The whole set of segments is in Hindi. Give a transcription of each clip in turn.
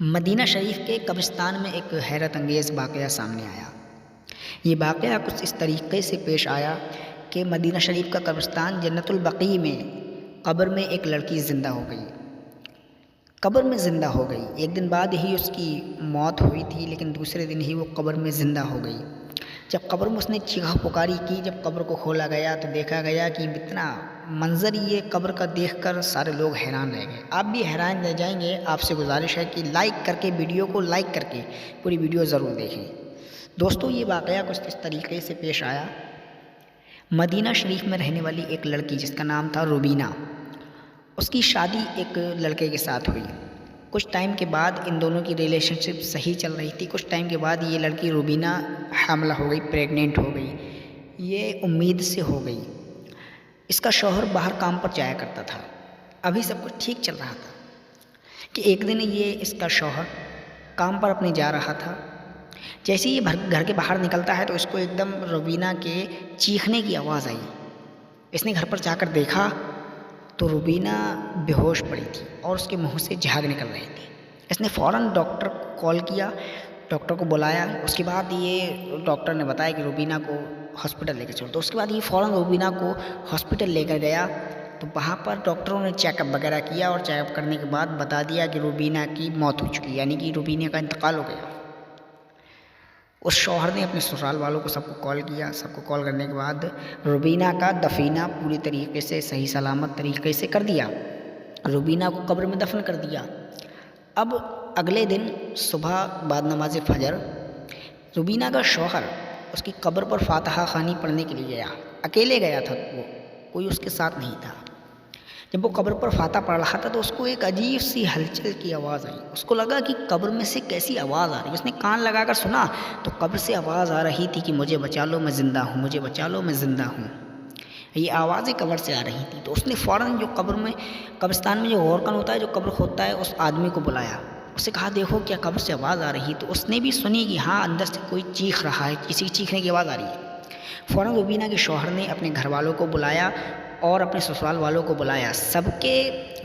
मदीना शरीफ के कब्रिस्तान में एक हैरत अंगेज़ वाक़या सामने आया। ये वाक़या कुछ इस तरीक़े से पेश आया कि मदीना शरीफ का कब्रिस्तान जन्नतुल बक़ी में कब्र में एक लड़की ज़िंदा हो गई। कब्र में ज़िंदा हो गई। एक दिन बाद ही उसकी मौत हुई थी, लेकिन दूसरे दिन ही वो कब्र में ज़िंदा हो गई। जब कब्र में उसने चीखा पुकारी की, जब कब्र को खोला गया तो देखा गया कि इतना मंज़र ये कब्र का देखकर सारे लोग हैरान रह गए। आप भी हैरान रह जाएंगे। आपसे गुजारिश है कि लाइक करके, वीडियो को लाइक करके पूरी वीडियो ज़रूर देखें। दोस्तों, ये वाक़या कुछ इस तरीके से पेश आया। मदीना शरीफ में रहने वाली एक लड़की जिसका नाम था रुबीना, उसकी शादी एक लड़के के साथ हुई। कुछ टाइम के बाद इन दोनों की रिलेशनशिप सही चल रही थी। कुछ टाइम के बाद ये लड़की रुबीना हामिला हो गई, प्रेग्नेंट हो गई। ये उम्मीद से हो गई। इसका शौहर बाहर काम पर जाया करता था। अभी सब कुछ ठीक चल रहा था कि एक दिन ये इसका शौहर काम पर अपने जा रहा था। जैसे ही ये घर के बाहर निकलता है तो इसको एकदम रुबीना के चीखने की आवाज़ आई। इसने घर पर जाकर देखा तो रुबीना बेहोश पड़ी थी और उसके मुंह से झाग निकल रहे थे। इसने फ़ौरन डॉक्टर को कॉल किया, डॉक्टर को बुलाया। उसके बाद ये डॉक्टर ने बताया कि रुबीना को हॉस्पिटल लेकर चलो। तो उसके बाद ये फ़ौरन रुबीना को हॉस्पिटल लेकर गया। तो वहाँ पर डॉक्टरों ने चेकअप वगैरह किया और चेकअप करने के बाद बता दिया कि रुबीना की मौत हो चुकी है, यानी कि रुबीना का इंतकाल हो गया। उस शौहर ने अपने ससुराल वालों को सबको कॉल किया। सबको कॉल करने के बाद रुबीना का दफीना पूरी तरीके से सही सलामत तरीके से कर दिया। रुबीना को कब्र में दफन कर दिया। अब अगले दिन सुबह बाद नमाज फजर रुबीना का शौहर उसकी कब्र पर फातिहा ख़वानी पढ़ने के लिए गया। अकेले गया था वो, कोई उसके साथ नहीं था। जब वो कब्र पर फातिहा पढ़ रहा था तो उसको एक अजीब सी हलचल की आवाज़ आई। उसको लगा कि कब्र में से कैसी आवाज़ आ रही है। उसने कान लगाकर सुना तो कब्र से आवाज़ आ रही थी कि मुझे बचा लो, मैं ज़िंदा हूँ, मुझे बचा लो, मैं ज़िंदा हूँ। ये आवाज़ें कब्र से आ रही थी। तो उसने फ़ौरन जो कब्र में, कब्रिस्तान में जो गौरकन होता है, जो कब्र खोदता है, उस आदमी को बुलाया। उससे कहा, देखो क्या कब्र से आवाज़ आ रही। तो उसने भी सुनी कि हाँ, अंदर से कोई चीख रहा है, किसी की चीखने की आवाज़ आ रही है। फ़ौरन रुबीना के शौहर ने अपने घर वालों को बुलाया और अपने ससुराल वालों को बुलाया। सबके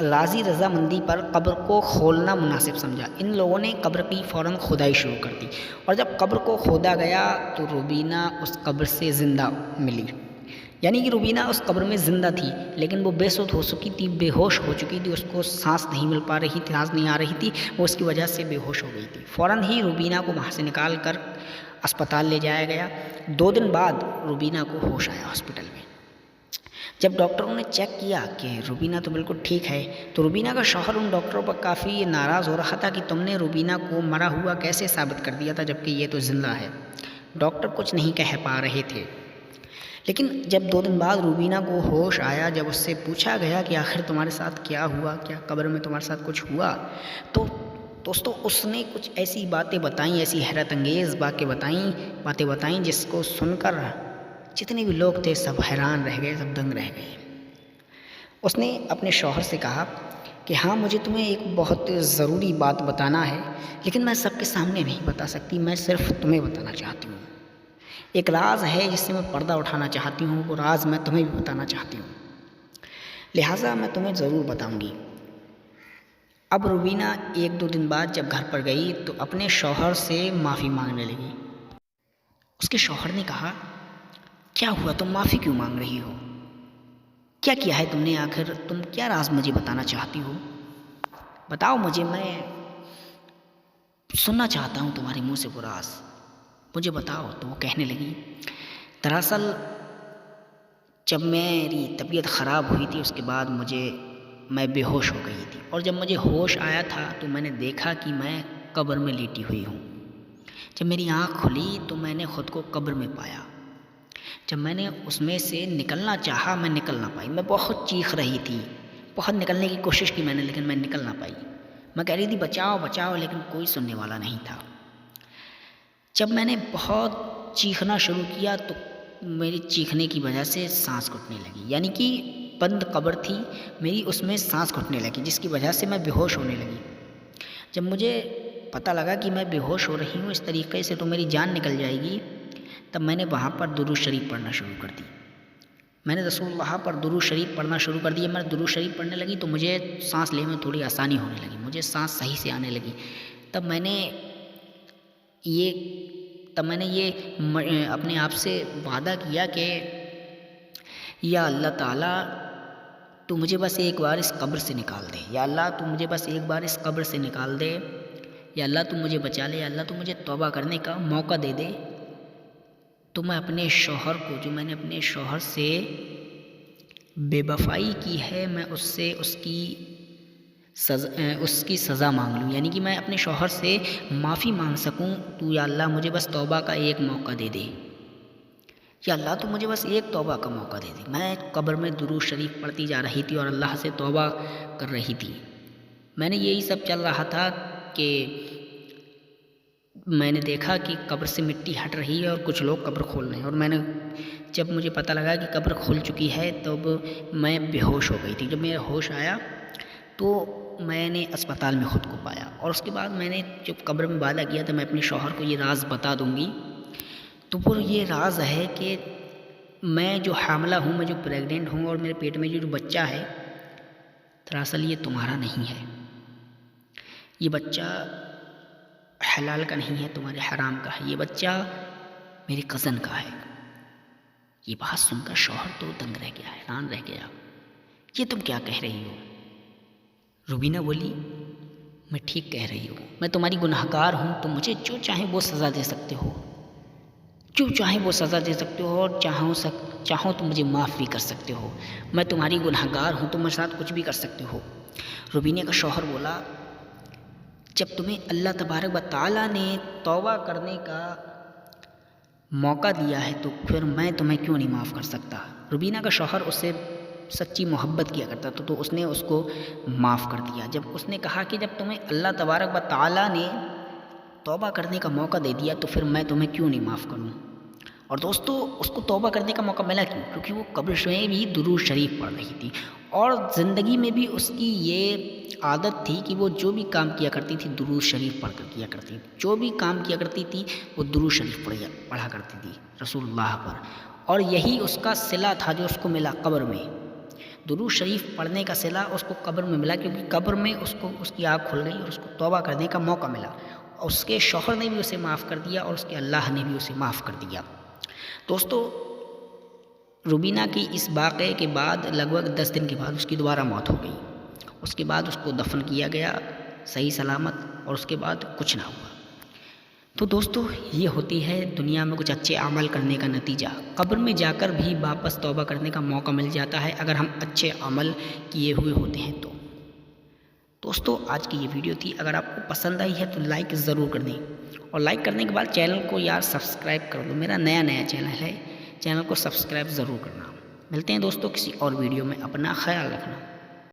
राज़ी रज़ामंदी पर कब्र को खोलना मुनासिब समझा। इन लोगों ने कब्र की फ़ौरन खुदाई शुरू कर दी और जब कब्र को खोदा गया तो रुबीना उस कब्र से ज़िंदा मिली। यानी कि रुबीना उस कब्र में ज़िंदा थी, लेकिन वो बेसुध हो चुकी थी, बेहोश हो चुकी थी। उसको सांस नहीं मिल पा रही थी, सांस नहीं आ रही थी। वो उसकी वजह से बेहोश हो गई थी। फ़ौरन ही रुबीना को वहाँ से निकाल कर अस्पताल ले जाया गया। 2 दिन बाद रुबीना को होश आया हॉस्पिटल में। जब डॉक्टरों ने चेक किया कि रुबीना तो बिल्कुल ठीक है, तो रुबीना का शौहर उन डॉक्टरों पर काफ़ी नाराज़ हो रहा था कि तुमने रुबीना को मरा हुआ कैसे साबित कर दिया था, जबकि ये तो ज़िंदा है। डॉक्टर कुछ नहीं कह पा रहे थे। लेकिन जब 2 दिन बाद रुबीना को होश आया, जब उससे पूछा गया कि आखिर तुम्हारे साथ क्या हुआ, क्या कब्र में तुम्हारे साथ कुछ हुआ, तो दोस्तों उसने कुछ ऐसी बातें बताई, ऐसी हैरत अंगेज़ बातें बताई जिसको सुनकर जितने भी लोग थे सब हैरान रह गए, सब दंग रह गए। उसने अपने शौहर से कहा कि हाँ, मुझे तुम्हें एक बहुत ज़रूरी बात बताना है, लेकिन मैं सबके सामने नहीं बता सकती। मैं सिर्फ तुम्हें बताना चाहती हूँ। एक राज है जिससे मैं पर्दा उठाना चाहती हूँ। वो राज मैं तुम्हें भी बताना चाहती हूँ, लिहाजा मैं तुम्हें ज़रूर बताऊँगी। अब रुबीना 1-2 दिन बाद जब घर पर गई तो अपने शौहर से माफ़ी मांगने लगी। उसके शौहर ने कहा, क्या हुआ, तुम माफ़ी क्यों मांग रही हो? क्या किया है तुमने? आखिर तुम क्या राज मुझे बताना चाहती हो? बताओ मुझे, मैं सुनना चाहता हूँ तुम्हारे मुंह से वो राज, मुझे बताओ। तो वो कहने लगी, दरअसल जब मेरी तबीयत ख़राब हुई थी उसके बाद मैं बेहोश हो गई थी, और जब मुझे होश आया था तो मैंने देखा कि मैं कब्र में लेटी हुई हूँ। जब मेरी आँख खुली तो मैंने ख़ुद को कब्र में पाया। जब मैंने उसमें से निकलना चाहा, मैं निकल ना पाई। मैं बहुत चीख रही थी, बहुत निकलने की कोशिश की मैंने, लेकिन मैं निकल ना पाई। मैं कह रही थी बचाओ बचाओ, लेकिन कोई सुनने वाला नहीं था। जब मैंने बहुत चीखना शुरू किया तो मेरी चीखने की वजह से सांस घुटने लगी, यानी कि बंद कब्र थी मेरी, उसमें सांस घुटने लगी, जिसकी वजह से मैं बेहोश होने लगी। जब मुझे पता लगा कि मैं बेहोश हो रही हूँ इस तरीके से तो मेरी जान निकल जाएगी, तब मैंने वहाँ पर दुरूद शरीफ पढ़ना शुरू कर दी। मैंने रसूलुल्लाह पर दुरूद शरीफ पढ़ना शुरू कर दिया। मैं दुरूद शरीफ पढ़ने लगी तो मुझे सांस लेने में थोड़ी आसानी होने लगी, मुझे सांस सही से आने लगी। ये तब मैंने ये अपने आप से वादा किया कि या अल्लाह ताला तू मुझे बस एक बार इस कब्र से निकाल दे, या अल्लाह तू मुझे बस एक बार इस कब्र से निकाल दे, या अल्लाह तू मुझे बचा ले, या अल्लाह तू मुझे तौबा करने का मौका दे दे। तो मैं अपने शौहर को, जो मैंने अपने शौहर से बेवफाई की है, मैं उससे उसकी सज़ा मांग लूँ, यानी कि मैं अपने शौहर से माफ़ी मांग सकूँ। तू या अल्लाह मुझे बस तौबा का एक मौका दे दे, या अल्लाह तू मुझे बस एक तौबा का मौका दे दे। मैं कब्र में दुरूद शरीफ पढ़ती जा रही थी और अल्लाह से तौबा कर रही थी। मैंने यही सब चल रहा था कि मैंने देखा कि कब्र से मिट्टी हट रही है और कुछ लोग कब्र खोल रहे हैं, और जब मुझे पता लगा कि कब्र खुल चुकी है तब मैं बेहोश हो गई थी। जब मेरा होश आया तो मैंने अस्पताल में ख़ुद को पाया, और उसके बाद मैंने जब कब्र में वादा किया था मैं अपने शौहर को ये राज बता दूँगी। तो वो ये राज है कि मैं जो हामिला हूँ, मैं जो प्रेग्नेंट हूँ, और मेरे पेट में जो बच्चा है, दरअसल ये तुम्हारा नहीं है। ये बच्चा हलाल का नहीं है, तुम्हारे हराम का है। ये बच्चा मेरे कज़न का है। ये बात सुनकर शौहर तो दंग रह गया, हैरान रह गया। ये तुम क्या कह रही हो? रुबीना बोली, मैं ठीक कह रही हूँ, मैं तुम्हारी गुनहगार हूँ, तुम मुझे जो चाहे वो सज़ा दे सकते हो, जो चाहे वो सज़ा दे सकते हो, और चाहो तो मुझे माफ़ भी कर सकते हो। मैं तुम्हारी गुनहगार हूँ, तुम मेरे साथ कुछ भी कर सकते हो। रुबीना का शौहर बोला, जब तुम्हें अल्लाह तबारक व तआला ने तौबा करने का मौका दिया है तो फिर मैं तुम्हें क्यों नहीं माफ़ कर सकता। रुबीना का शौहर उससे सच्ची मोहब्बत किया करता था, तो उसने उसको माफ़ कर दिया। जब उसने कहा कि जब तुम्हें अल्लाह तबारक व तआला ने तौबा करने का मौका दे दिया तो फिर मैं तुम्हें क्यों नहीं माफ़ करूं। और दोस्तों, उसको तौबा करने का मौका मिला क्यों? क्योंकि वो कब्र में भी दुरूद शरीफ पढ़ रही थी, और ज़िंदगी में भी उसकी ये आदत थी कि वो जो भी काम किया करती थी दुरूद शरीफ पढ़ कर किया करती थी। जो भी काम किया करती थी वो दुरूद शरीफ पढ़ा करती थी रसूलुल्लाह पर, और यही उसका सिला था जो उसको मिला कब्र में। दुरूद शरीफ पढ़ने का सिला उसको कब्र में मिला, क्योंकि कब्र में उसको उसकी आँख खुल गई और उसको तौबा करने का मौका मिला। उसके शौहर ने भी उसे माफ़ कर दिया और उसके अल्लाह ने भी उसे माफ़ कर दिया। दोस्तों, रुबीना की इस वाक़े के बाद लगभग 10 दिन के बाद उसकी दोबारा मौत हो गई। उसके बाद उसको दफन किया गया सही सलामत, और उसके बाद कुछ ना हुआ। तो दोस्तों, ये होती है दुनिया में कुछ अच्छे अमल करने का नतीजा। कब्र में जाकर भी वापस तौबा करने का मौका मिल जाता है अगर हम अच्छे अमल किए हुए होते हैं तो। दोस्तों, आज की ये वीडियो थी। अगर आपको पसंद आई है तो लाइक ज़रूर कर दें, और लाइक करने के बाद चैनल को यार सब्सक्राइब कर दो। मेरा नया चैनल है, चैनल को सब्सक्राइब ज़रूर करना। मिलते हैं दोस्तों किसी और वीडियो में। अपना ख्याल रखना।